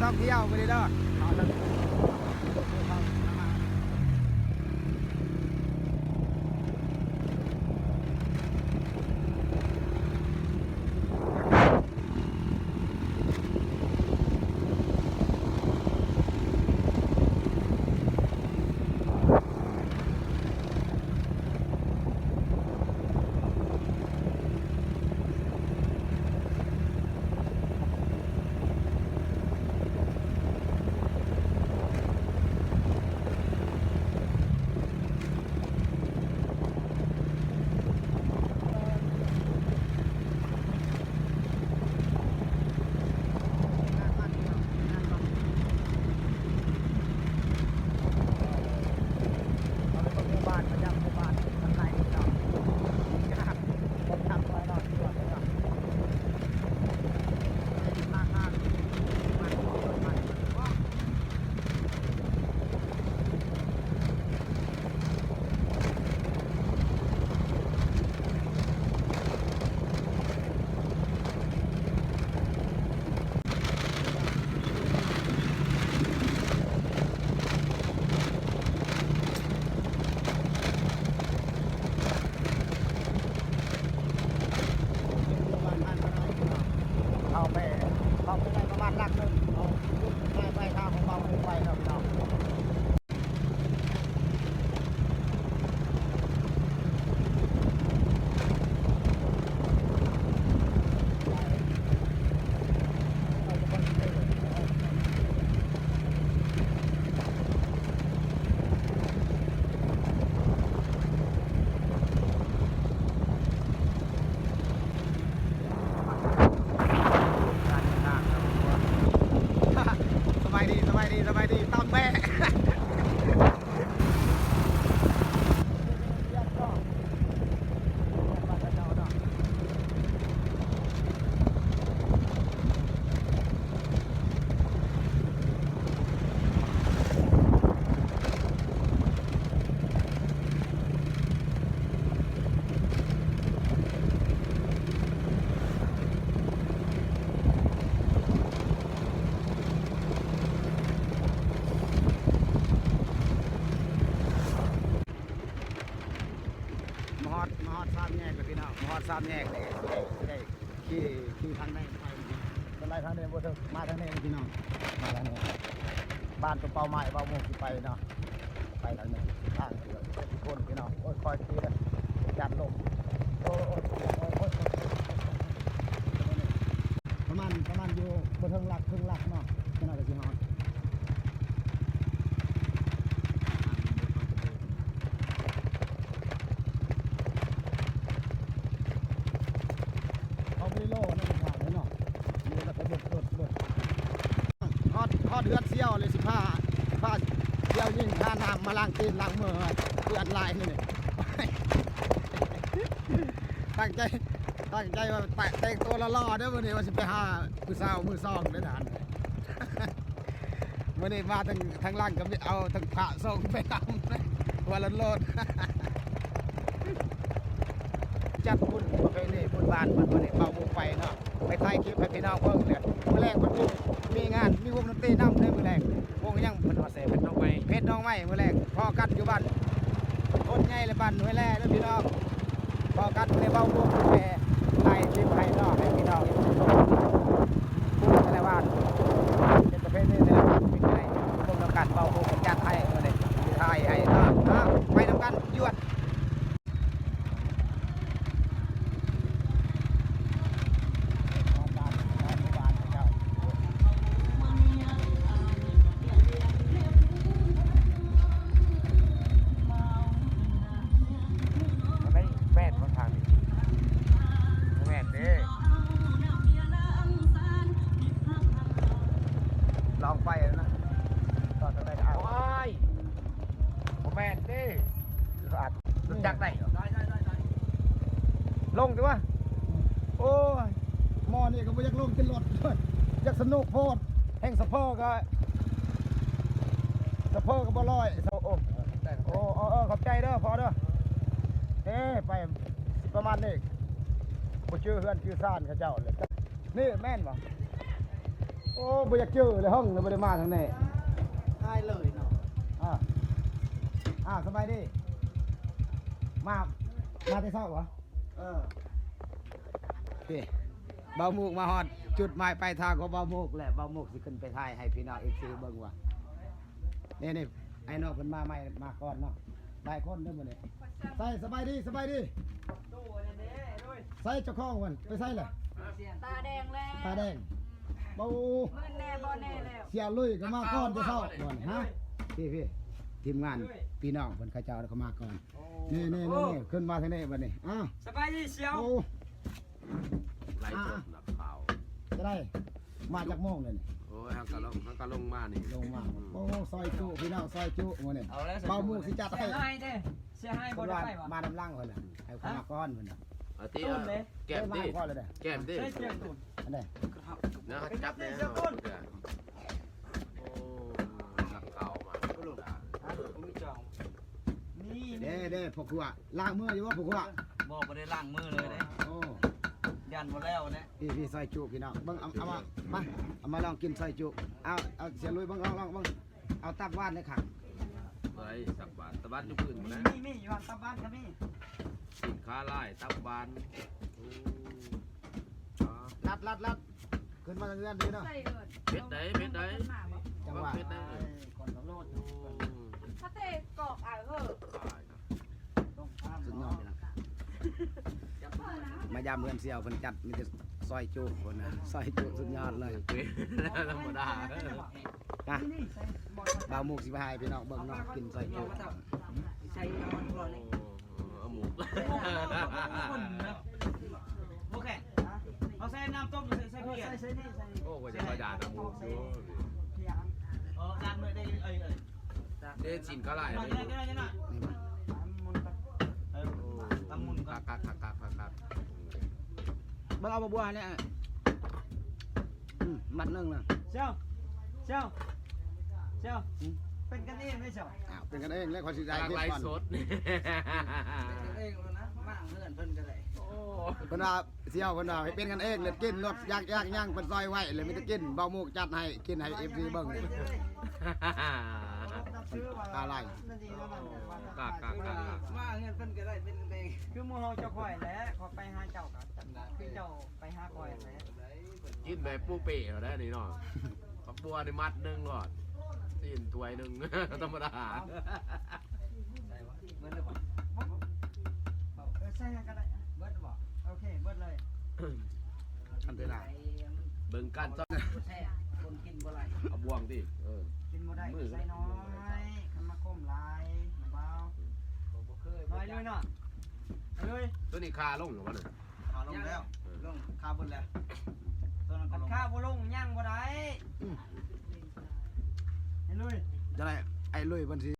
ท่องเที่ยวไปเลยเด้อสบายดีตามแม่มาฮอด3 แยกเลยพี่น้องมาฮอด3 แยกเลยได้ขี่ทางไหนไปเป็นไรทางนี้บ่ถึงมาทางนี้พี่น้องมาทางนี้บ้านตัวเป้าไม้เป้าโมกสิไปเนาะไปทางนี้ทางเดียวทุกคนพี่น้องโอ้ยคอยขี่เลยจัดลมโอ้ประมาณอยู่บนเทิงหลักเนาะพี่น้องจะสิฮอดฮอดเดือนเสี่ยวเลย15เสี่ยวยิ่งค่าน้ำมาล้างตีนล้างมือเดือนลายนี่ตั้งใจว่าแต่งตัวล่อๆเด้อวันนี้ว่าสิไปหามือเศร้ามือซองได้ด่านวันนี้มาทางล่างก็เอาทางพระส่งไปนำวันละโลดจัดบุญประเพณีบุญบ้านมันวันนี้เป่าบุญไฟเนาะไปถ่ายคลิปให้พี่น้องเพิ่งเนี่ยเมื่อแรกมันมีงานมีวงดนตรีนำเลยเมื่อแรกวงยังเป็นว่าเสเพชรน้องไม้เมื่อแรกพอกัดอยู่บ้านต้นใหญ่เลยบ้านห้วยแร่แล้วพี่น้องพอกัดในเบ้าบุญแผ่ถ่ายคลิปให้น้องให้พี่น้องพูดในบ้านเป็นประเพณีในบ้านเป็นไงพวกเรากัดเบ้าบุญจัดให้เมื่อไหร่ถ่ายให้เนาะไปทำกันยวดลองไปนะตอนจะได้เอาผมแม่นดิอาจจักได้ลงดีวะโอ้ยมอนี่ก็ไม่อยากลงกินรถด้วยอยากสนุกโพดแห่งสะเพอก็บ่ลอยโอ้ขอบใจเด้อพอเด้อไปประมาณนี้บ่ชื่อเฮือนชื่อซ่านเขาเจ้าเลยนี่แม่นบ่โอ้ อ้บ่อยากเจอเลยห้องเราบ่ได้มาทางนี้ ทายเลยเนาะ สบายดีมาแต่เช้าเหรอพี่เบาหมูกมาฮอดจุดหมายปลายทางของเบาหมูกแหละเบาหมูกสิขึ้นไปถ่ายให้พี่น้อง FC เบิ่งว่านี่ไอ้น้องเพิ่นมาใหม่มาก่อนเนาะได้คนเด้อมื้อนี้ใส่สบายดีใส่เจ้าของมันไปใส่เลย ตาแดงแล้ว ตาแดงเบา มือแน่บ่แน่แล้ว เสียลุยก็มาก่อนจะเช้าก่อนฮะพี่ทีมงานพี่น้องเพิ่นเขาเจ้าเขามาก่อนนี่ขึ้นมาทางนี้บัดนี้อ้าว สบายดีเชียว โอ้ ไล่สดนักข่าว จะได้มาจากโมงเลยนี่ โอ้ยฮักกะลงมานี่ ลงมาโอ้ซอยจุพี่น้องซอยจุมื้อนี้เบาหมูสิจัดให้ เสียให้ ค บ่ น ได้ ว่า ไปบ่ มาน้ำล่างคนน่ะให้เขามาก่อนเพิ่นน่ะ เอาตีแก้ม มา ดิ ก่อนเลยเด้อ แก้มดิ ใช่เสียงตุ่น อันนี้ นะจับแน่โอ้นักข่าวมา ผมมีจองนี่ เด้พวกกูอ่ะล้างมืออยู่ว่าพวกกูอ่ะ บอกบ่ได้ล้างมือเลยเด้ โอ้ ยันบ่แล้วเนี่ย พี่ซอยจุพี่น้องเบิ่งเอามาลองกินซอยจุเอาเสียลุยเบิ่งลองเบิ่งเอาตับหวานเลยค่ะ เฮ้ยสักบาทตะบันอยู่พื้นมานะ มีอยู่ตาบ้านก็มี สินค้าไล่ตับบานโอ้ ลัดขึ้นมาทางเรือนดีเนาะ ใส่เอิด เพชรไหน จังหวะ เพชรไหน ก่อนสำรวจ ถ้าเตะกอกอ่ะเหอะ ต้องข้าม สุดยอดเลยนะมายามเมือนเสี่ยวเพิ่นจัดมีแต่ซอยจุคนนะซอยจุสุดยอดเลย ธรรมดา นะบ่าวหมูกสิพายพี่น้องเบิ่งเนาะกินซอยจุ ใช้มันก่อนเลย เอาหมู โอเคเอาใส่น้ำต้มใส่เกลือใส่นี่ใส่ โอ้ก็จะกระดาษหมูอยู่ ล้างมือได้เอ้ย เด็ดสินค้าไล่ หน่อยหน่อยหน่อยหน่อย นี่มัน ตั้งมุนก่อน คัก เบิ่งเอาบัวเนี่ยมัดหนึงน่ะ เจ้าเป็นกันเองไม่เจ้า อ้าวเป็นกันเองแล้วขอสิได้ กำลัง เก็บ ไล่ ก่อน สด เองแล้วนะมั่งเพื่อนเพิ่นก็ได้ โอ้ เพิ่นว่าเสี่ยวเพิ่นว่าให้เป็นกันเองเลยกินรสยากย่างเพิ่นซอยไว้เลยมีแต่กินบ่าวหมูกจัดให้กินให้ FC เบิ่งนี่ อะไร กาก มาเงินเพิ่นก็ได้เป็นเองคือหมู่เฮาเจ้าข่อยแหละขอไปหาเจ้าก็คือเจ้าไปหาข่อยแหละ กินแบบปูเป๋เขาได้นี่เนาะผักบัวในมัดหนึ่งก่อนตีนถ้วยหนึ่งธรรมดา เบิดเลยบ่ใส่ก็ได้เบิดบ่โอเคเบิดเลย อันตราย เบิ่งกันจ้ะ แท้คนกินบ่ไหล เอาบ่วงดิกินบ่ได้ใส่น้อยคันมาก้มหลายเบาน้อยเลยเนาะเลย ตัวนี้คาลงหรือวะเนี่ย ขาลงแล้วลงขาบนแล้วตัวนั้นก็ลงขาบ่ลงย่างบ่ได้เห็นลุย จะได้ไอ้ลุยเพิ่นสิ